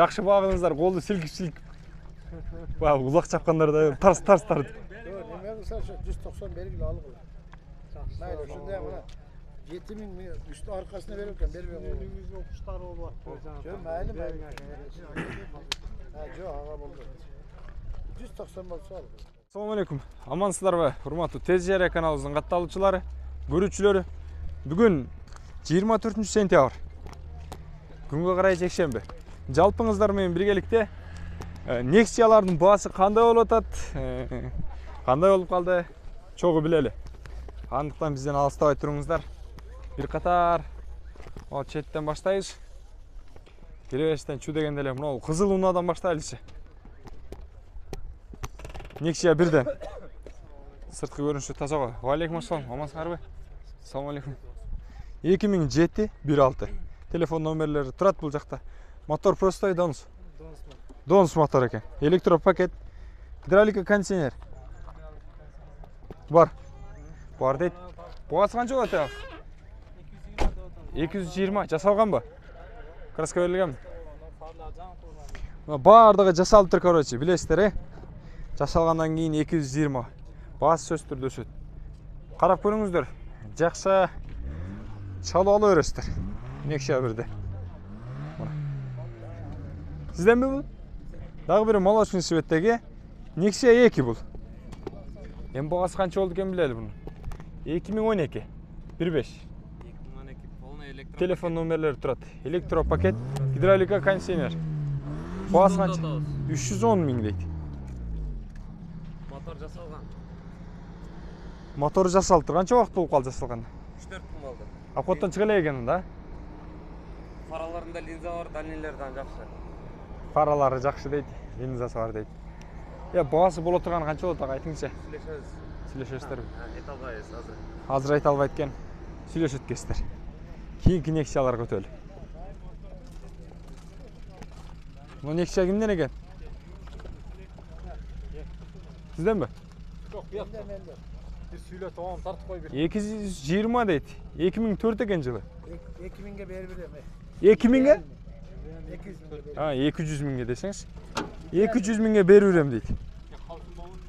Жакшы багыңыздар, колду силкип. Баягы улак чапкандар да тарс тарды. Неме кылса 190 бергиле алып кой. Mayli ушундай мына 7000 üstü arkasına verirken berбей кой. Önümüzde kuşlar olup atıyor. Жо, mayli. Ha, жо, ага болду. 190 болса ал. Assalamu alaikum. Amansыздарбы, урматтуу Тез Жарыя каналыбыздын катталуучулары, көрүүчүлөрү. Бүгүн 24 сентябрь. Күнгө карай жекшемби. Жалпыңыздар менен биргеликте Nexиялардын баасы кандай болуп атат, кандай болуп калды, чогуу билели. Андыктан бизден алыстабай туруңуздар. Бир катар ал четтен баштайбыз. Келебештен чу дегенде эле мына кызыл унаадан баштайлычы. Nexia birden. Sırtkı görünüşü таза ғой. Алейкум ассалам, амансыңарбы? Ассаламу алейкум. 2007 16. Телефон номерлери турат бул жакта. Мотор простой Донс. Донс мотор экен. Электропакет, гидравлика кондиционер. Бар. Бар дейт. Бугасы канча болот ага? 220 жасалганбы? Краска берилгенби? Бардыгы жасалып тур, короче, билесиздер, Жасалгандан кийин 220. Баасы сөз түрдө өсөт. Карап көрүңүздөр. Жакшы чалып ала бересиздер. Nexia бирде. Сизденби бул? Дагы бири молочный цветтеги Nexia 2 бул. Эми багасы канча болду экен билели буну? 2012 15. 2012 полный электро. Телефон номерлери турат. Электропакет, гидравлика кондиционер. Багасы канча? 310 миң дейт. Мотор жасалган. Мотор жасалып тур. Канча убакыт болуп калды жасалганда? 3-4 күн болду. Апоттон чыга эле экен да? Фараларында линза бар, дальнийлерден жакшы. Фаралары жакшы дейт, линзасы бар дейт. Баасы боло турганы канча болот ага, айтыңызчы. Сүйлөшөсүздөрбү? Айта албайбыз азыр. Азыр айта албайт экен. Сүйлөшөт экенсиздер. Кийинки Nexиялар көтөлү. Бул Nexia кимден экен? Сизденби? Жок, бияқта. Бир сүйлөп тоом тартып кой бир. 220 дейт. 2004 экен жылы. 2000'e berberem. 2000'e? 200 Ha, 200 миңге десеңиз. 200 миңге берип берем дейт.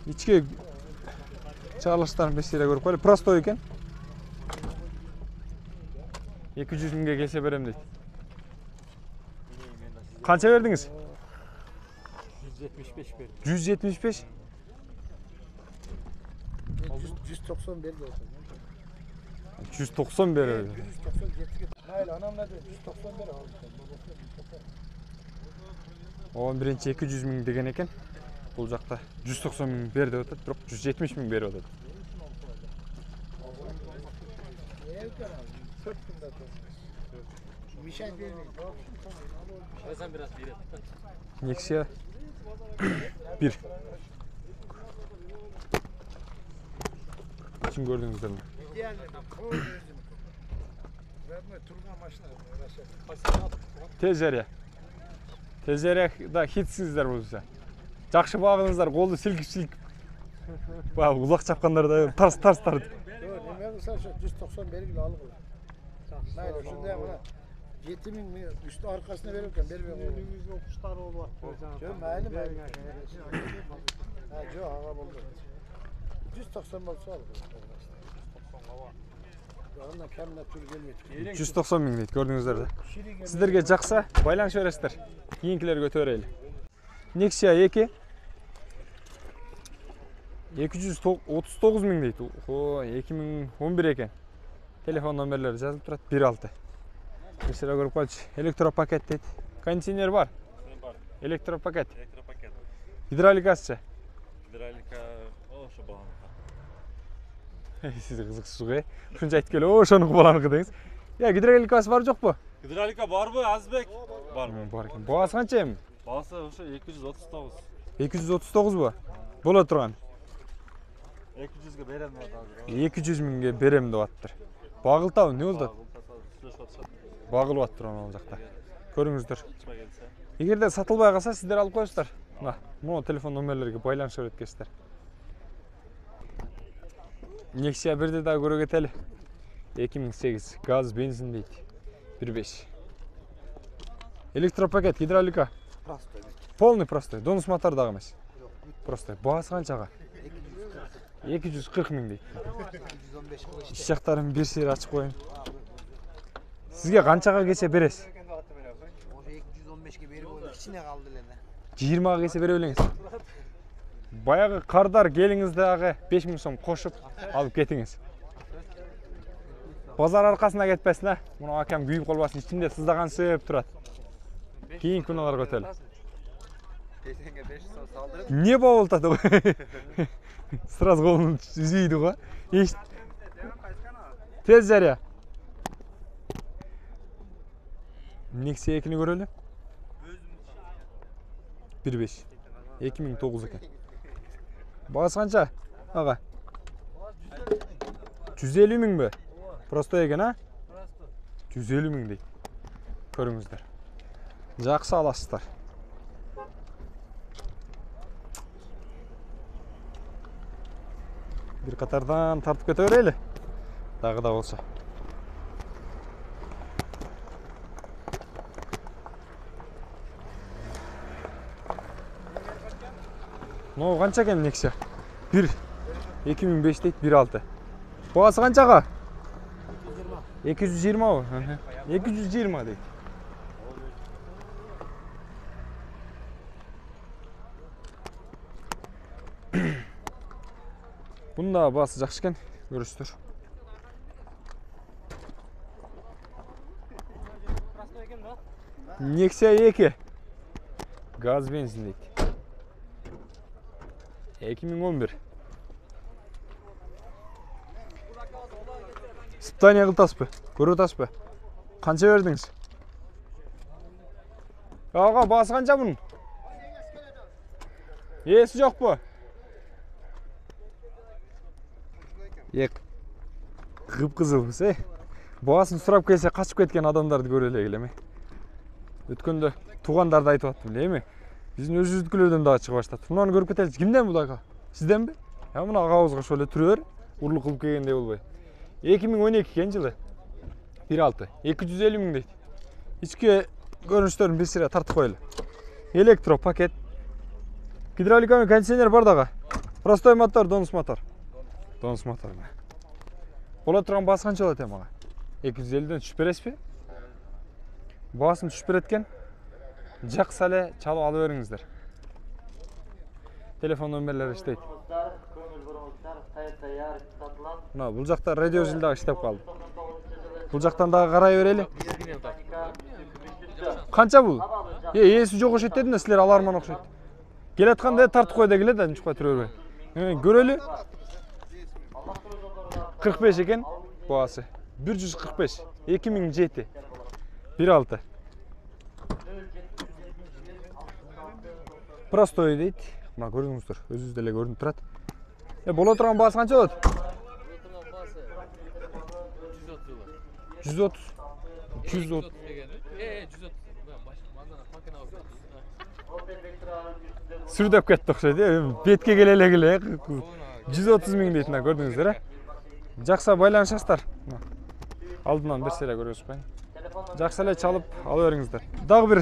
Ичке чыгарылыштарын бесире көрүп коелу. Простой экен. 200 миңге келсе берем дейт. Канча бердиңиз? 175 берди. 175? 190 berdi olsun. 190 берер. 190 жетти. Mayli anamla da 190 ber aldı. 11-нчи 200 миң деген экен. Бул жакта 190 миң бер деп атат, бирок 170 миң берип атат. Мишань бермейді. Өзен biraz берет. Nexia 1. Kim gördünüz mi? İdeal bu özüm. Ben turgan maşina. Tez Жарыя. Tez Жарыяда хитсиздер болса. Жакшы багыңыздар, колду силкип. Баягы улак чапкандар да тарс тарды. Неме кылса 190 бергиле алып кой. Mayli ушундай мына 7000 üstü arkasına verirken berбей кой. Önümüzde kuşlar olup atıyor. Жо, mayli. Ha, жо, ага болду. 190 болса ал. 190 миң дейт, көрдүңүздөр да. Сиздерге жакса байланыш бересиздер. Кийинкилер көтө берели. Nexia 2 239 миң дейт. 2011 экен. Телефон номерлери жазылып турат. 16. Бесире көрүп койчу. Электропакет дейт. Кондиционер бар? Бар. Электропакет. Электропакет. Гидравликасы? Гидравлика ошо баганы. Siz kızıksız ғой. Şunca etkili ошону кубаланыкы деңиз. Гидравликасы бар жокпу? Гидравлика барбы, Азбек? Барбы. Бар экен. Багасы канча эми? Басы ошо 239. 239 бу? Боло турган. 200ге берем деп азыр. 200 миңге берем деп аттыр. Багылтабы, не болду? Багылып аттыр ал жакта. Көрүңүздөр. Эгерде сатылбай калса, сиздер алып коесуздар. Мына, могу телефон номерлерге байланыш өткөзсүздөр. Nexia 1'de daha görüp keteli. 2008 gaz benzin deydi. 1.5. Elektropaket, hidravlika. Простой. Полный простой. Донус мотор дагы эмес. Простой. Баасы канчага? 240 миң дейт. 215 кылыш. Иш жактарын бир сыйыр ачып коеюн. Сизге канчага келсе бересиз? Ошо 215ке берип коюп кичине калды эле да. 20га келсе бере белеңиз. Баягы кардар келиңиздагы 5000 сом кошуп алып кетиңиз. Базар аркасына кетпесин, а. Муну акам күйүп калбасын, ичинде сыздаган сөөп турат. Кийин күнөөлөр көтөлө. Kesenge 500 сом салдырып. Не болтады го? Сразу колун үзүйдү го. Тез жаря. Nexia 2'ni көрөлү. 1.5. 2009 экен. Багасы канча? Ага. 150 миңби? Просто экен, а? 150 миң дейт. Көрүңүздөр. Жакшы аласыздар. Bir катардан тартып кете берели. Дагы да болсо. Ну, канча экен Nexia? 2005 дейт, 1.6. Багасы канчага? 220 бу? 220 дейт. Bunun da bası жақсы екен, көресіздер. Nexia 2. Gaz benzin deydi. 2011. Испытание кылтасызбы? Көрүп атасызбы? Канча бердиңиз? Ага, басы канча bunun? Эси жокпу? Кып-кызыл, баасын сурап келсе качып кеткен адамдарды көрө эле келем. Өткөндө туугандарды айтып аттым эле, эми биздин өзүбүздүкүлөрдөн дагы чыга баштады. Мунаны көрүп кетеличи. Кимден бул ака? Сизденби? Мына агабызга ошо эле туру бер, урлук кылып келгендей болбой. 2012 экен жылы. 1.6. 250 миң дейт. Ички көрүнүштөрүн бир сыйра тартып коелу. Электро пакет. Гидравлика кондиционер бар дагы. Простой мотор, донус мотор. Донус мотор. Бола турган басы канча болот эми ага? 250ден түшүп бересизби? Басын түшүп берет экен. Жаксы эле чалып алып бериңиздер. Телефон номерлери иштейт. Мына бул жакта радио жил дагы иштеп калды. Бул жактан дагы карай берели. Канча бул? Эси жок окшойт дедим да, силер аларман окшойт. Келатканда тартып кой дегиле да, чукпай тура бербей. Көрөлү. 45 екен басы. 145. 2007. 1.6. Простой дейт. Мына көрдүңүздөр, өзүбүз деле көрүнүп турат. Боло турган басы канча болот? 130. 230. 130. Сүрдөп кетти окшойт, бетке келе эле. 130 миң дейт, мына көрдүңүздөр, а? Жақсы байланышасыздар. Алдынан бір сыйра көрөсүз коюн. Жақсы эле чалып алып бериңиздер. Дагы бир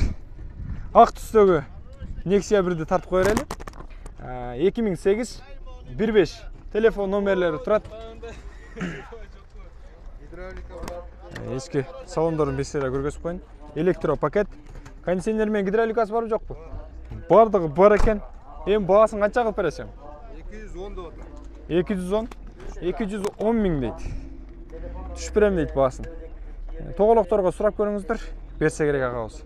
ак түстөгү Nexia 1'ди тартып кое берели. 2008 1.5 телефон номерлери турат. Эски салондорун бир сыйра көргөзүп коюн. Электро пакет. Кондиционер менен гидравликасы барбы жокпу? Бардыгы бар экен. Эми баасын канча кылып бересиң? 210 деп атат. 210. 210 миң дейт. Түшүп берем дейт баасын. Тоголокторго сурап көрүңүздөр. Берсе керек агабыз.